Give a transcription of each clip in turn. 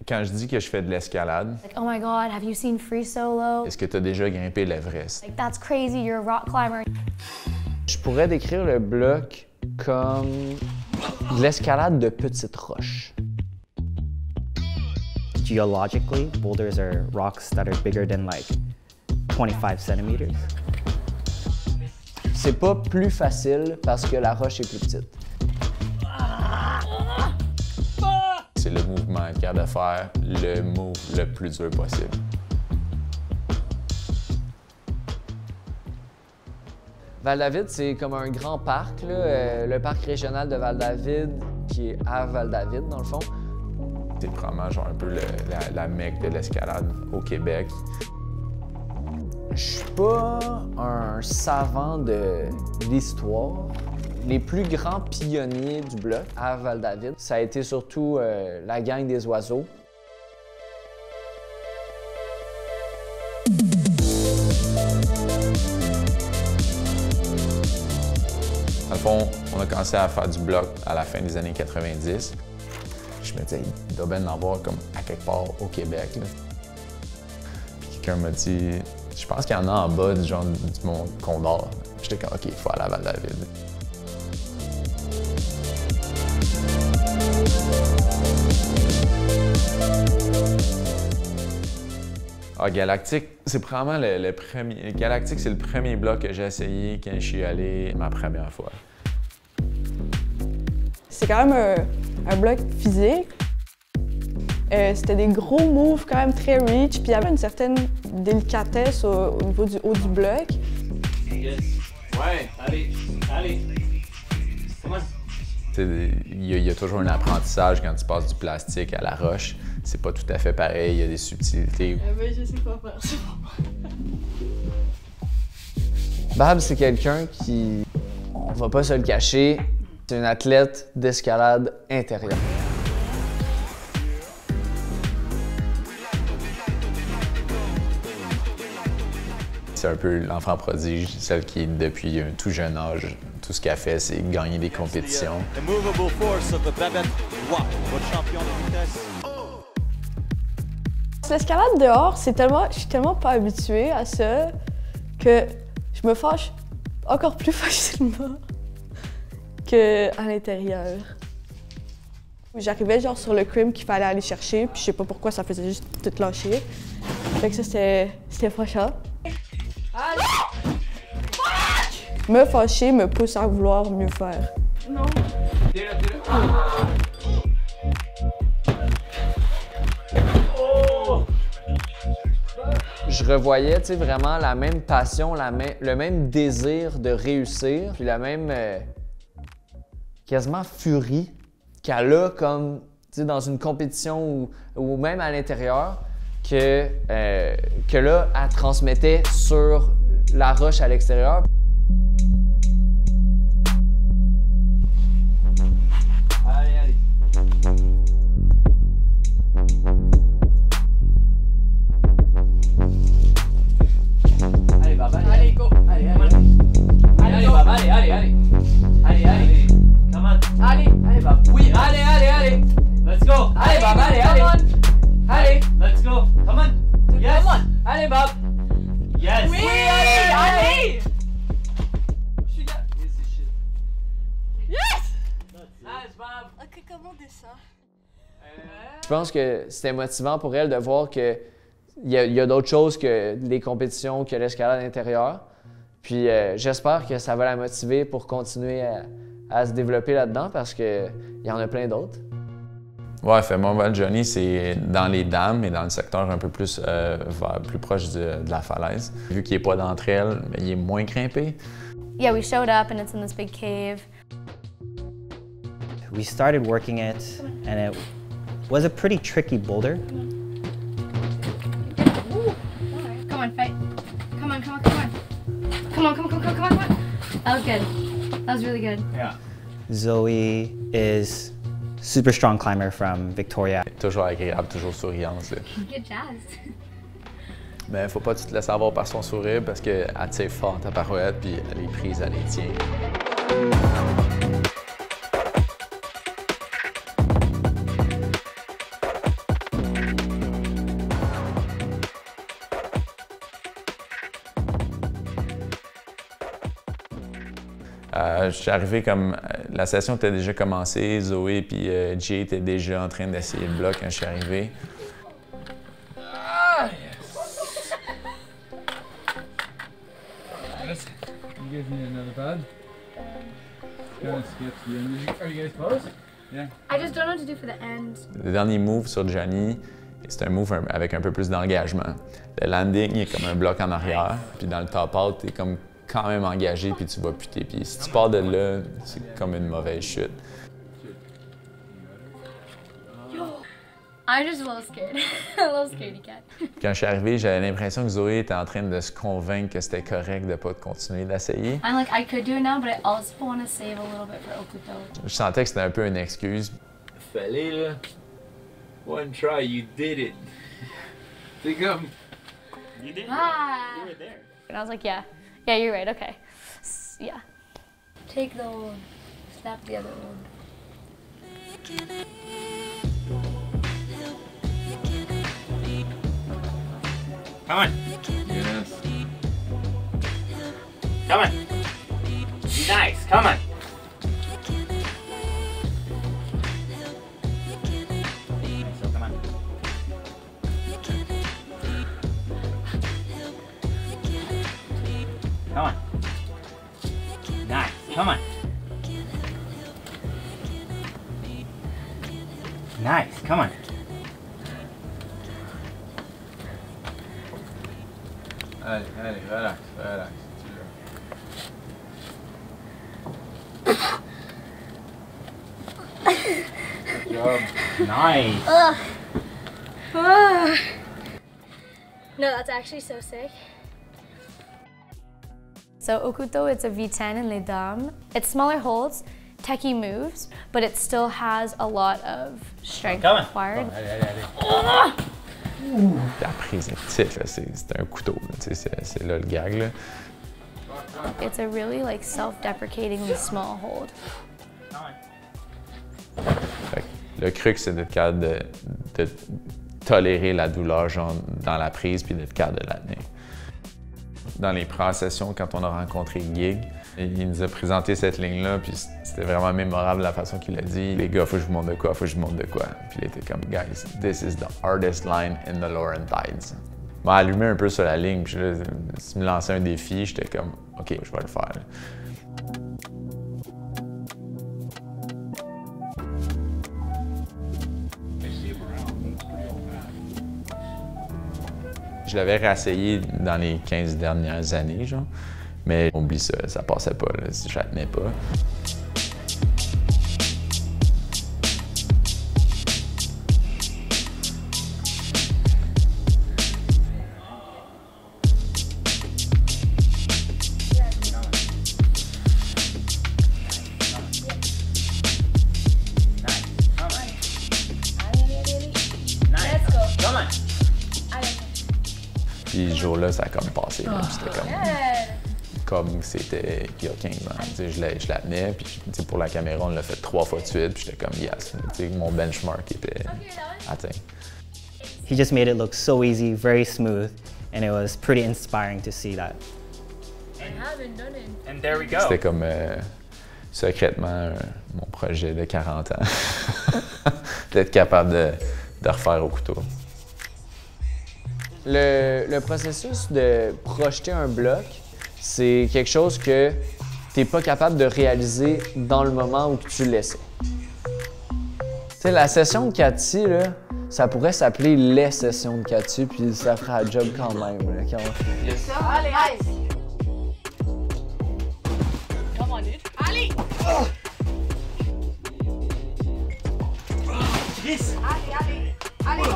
Quand je dis que je fais de l'escalade, Like, oh my God, have you seen Free Solo? est-ce que tu as déjà grimpé l'Everest? Like, that's crazy, you're a rock climber. Je pourrais décrire le bloc comme de l'escalade de petites roches. Geologically, boulders are rocks that are bigger than like 25 centimeters. C'est pas plus facile parce que la roche est plus petite. C'est le mouvement qu'il y a de faire le move le plus dur possible. Val-David, c'est comme un grand parc, là, le parc régional de Val-David, qui est à Val-David, dans le fond. C'est probablement genre un peu la mecque de l'escalade au Québec. Je suis pas un savant de l'histoire. Les plus grands pionniers du bloc à Val-David, ça a été surtout la gang des oiseaux. Dans le fond, on a commencé à faire du bloc à la fin des années 90. Je me disais, il doit bien en avoir comme à quelque part au Québec. Là. Puis quelqu'un m'a dit, je pense qu'il y en a en bas du genre du Mont Condor. J'étais comme, OK, il faut aller à Val-David. Ah, Galactique, c'est probablement le premier. Galactique, c'est le premier bloc que j'ai essayé quand je suis allé ma première fois. C'est quand même un bloc physique. C'était des gros moves quand même très reach, puis il y avait une certaine délicatesse au niveau du haut du bloc. Yes. Ouais, allez, allez. Comment? Il y a toujours un apprentissage quand tu passes du plastique à la roche. C'est pas tout à fait pareil, il y a des subtilités. Mais je sais pas faire ça. Bab, c'est quelqu'un qui, on va pas se le cacher, c'est une athlète d'escalade intérieure. C'est un peu l'enfant prodige, celle qui, depuis un tout jeune âge, tout ce qu'elle fait, c'est gagner des compétitions. The movable force of Babette Roy, votre champion de vitesse. L'escalade dehors, je suis tellement pas habituée à ça que je me fâche encore plus facilement qu'à l'intérieur. J'arrivais genre sur le crim qu'il fallait aller chercher, puis je sais pas pourquoi ça faisait juste tout lâcher. Fait que ça, c'était fâchant. Me fâcher me pousse à vouloir mieux faire. Non. Je revoyais, tu sais, vraiment la même passion, le même désir de réussir, puis la même quasiment furie qu'elle a comme, tu sais, dans une compétition ou même à l'intérieur, que là, elle transmettait sur la roche à l'extérieur. Allez, allez. Allez, Baba, allez, go. Allez, allez. Allez, Baba, allez, allez, allez. Allez, allez. Come on. Allez, allez, Baba. Oui, allez, allez, allez. Let's go. Allez, Baba, allez, allez. Allez, let's go. Come on. Yes. Come on. Allez, Bob. Yes. Oui, allez, allez. Yes! Nice, Bob. Ok, comment on descend? Je pense que c'était motivant pour elle de voir qu'il y a d'autres choses que les compétitions, que l'escalade intérieure. Puis j'espère que ça va la motiver pour continuer à se développer là-dedans parce qu'il y en a plein d'autres. Ouais, fait Mont Johnny, c'est dans les dames et dans le secteur un peu plus, plus proche de la falaise. Vu qu'il n'est pas d'entre elles, il est moins grimpé. Yeah, we showed up and it's in this big cave. We started working it, and it was a pretty tricky boulder. Come on, fight. Come on, come on, come on. Come on, come on, come on, come on, come on. That was good. That was really good. Yeah. Zoe is super strong climber from Victoria. Toujours agréable, toujours souriante. Là. Good jazz. Mais faut pas que tu te laisses avoir par son sourire parce qu'elle tire fort ta parouette puis elle est prise, elle les tient. Je suis arrivé comme... La session était déjà commencée, Zoé puis Jay étaient déjà en train d'essayer le bloc quand je suis arrivé. You guys need another pad? Kind of skips the end. Are you guys close? Yeah. I just don't know what to do for the end. Le dernier move sur Johnny, c'est un move avec un peu plus d'engagement. Le landing, il est comme un bloc en arrière, puis dans le top-out, t'es comme quand même engagé, puis tu vas puter. Puis si tu pars de là, c'est comme une mauvaise chute. I'm just a little scared. A little scaredy cat. Quand je suis arrivé, j'avais l'impression que Zoé était en train de se convaincre que c'était correct de ne pas continuer d'essayer. I'm like, I could do it now, but I also want to save a little bit for Okuto. Je sentais que c'était un peu une excuse. Fallait là. One try, you did it. C'est comme. You did. Ah. You were there. And I was like, yeah, you're right. Okay, yeah. Take the one, slap the other one. Come on. Yes. Come on. Be nice. Come on. So come on. Come on. Nice. Come on. Nice. Come on. Allez, allez, relax, relax. Good job. Nice. No, that's actually so sick. So Okuto, it's a V10 in Les Dames. It's smaller holds, techie moves, but it still has a lot of strength Come on. required. Allez, allez, allez. La prise est petite, là, c'est un couteau, là, c'est là le gag. Là. It's a really like self-deprecatingly small hold. Fait que le truc, c'est d'être capable de tolérer la douleur genre, dans la prise puis d'être capable de la tenir. Dans les premières sessions, quand on a rencontré Gig, il nous a présenté cette ligne-là, puis c'était vraiment mémorable la façon qu'il a dit. Les gars, faut que je vous montre de quoi, faut que je vous montre de quoi. Puis il était comme, guys, this is the hardest line in the Laurentides. Il m'a allumé un peu sur la ligne, puis là, il me lançait un défi, j'étais comme, OK, je vais le faire. Je l'avais réessayé dans les 15 dernières années, genre. Mais oublie ça, ça passait pas, là, si je la tenais pas. Puis ce jour-là, ça a comme passé. C'était comme c'était il y a 15 ans. Je la tenais, puis pour la caméra, on l'a fait 3 fois de suite, puis j'étais comme yes. Mon benchmark était atteint. He just made it look so easy, very smooth, and it was pretty inspiring to see that. And there we go. C'était comme secrètement mon projet de 40 ans. D'être capable de refaire au couteau. Le processus de projeter un bloc, c'est quelque chose que tu n'es pas capable de réaliser dans le moment où tu l'essaies. Tu sais, la session de Cathy, là, ça pourrait s'appeler les sessions de Cathy, puis ça fera un job quand même. Là, quand on... Yes. Allez, allez! Come on, dude. Allez! Oh. Yes. Allez, allez! Allez!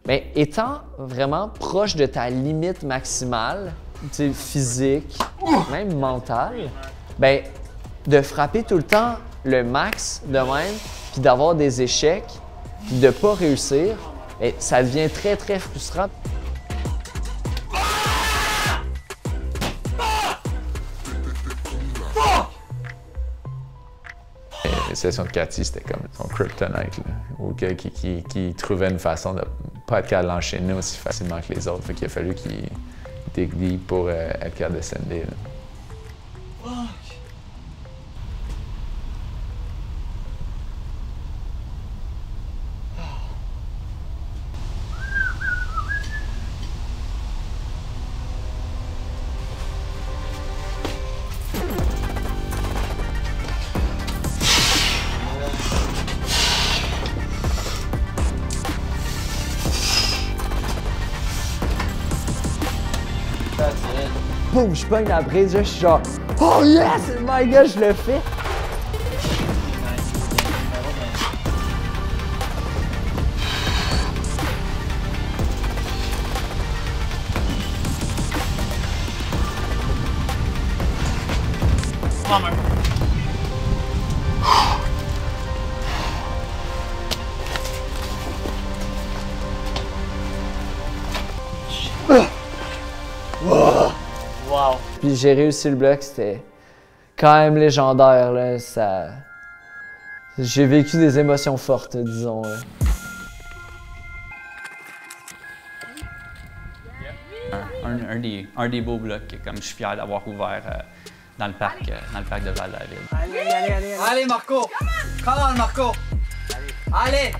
Mais étant vraiment proche de ta limite maximale, physique, même mentale, ben, de frapper tout le temps le max de même, puis d'avoir des échecs, puis de pas réussir, ben, ça devient très, très frustrant. Les sessions de Cathy, c'était comme son kryptonite, là, ou qui trouvait une façon de pas être capable d'enchaîner aussi facilement que les autres. Fait qu'il a fallu qu'il dig deep pour être capable de sender. Boum, je pogne la brise, je suis genre oh yes, my god, je le fais. Wow. Puis j'ai réussi le bloc, c'était quand même légendaire, là. Ça... J'ai vécu des émotions fortes, disons. Là. Un des beaux blocs que comme je suis fier d'avoir ouvert dans le parc de Val-David. Allez Marco! Come on Marco! Allez!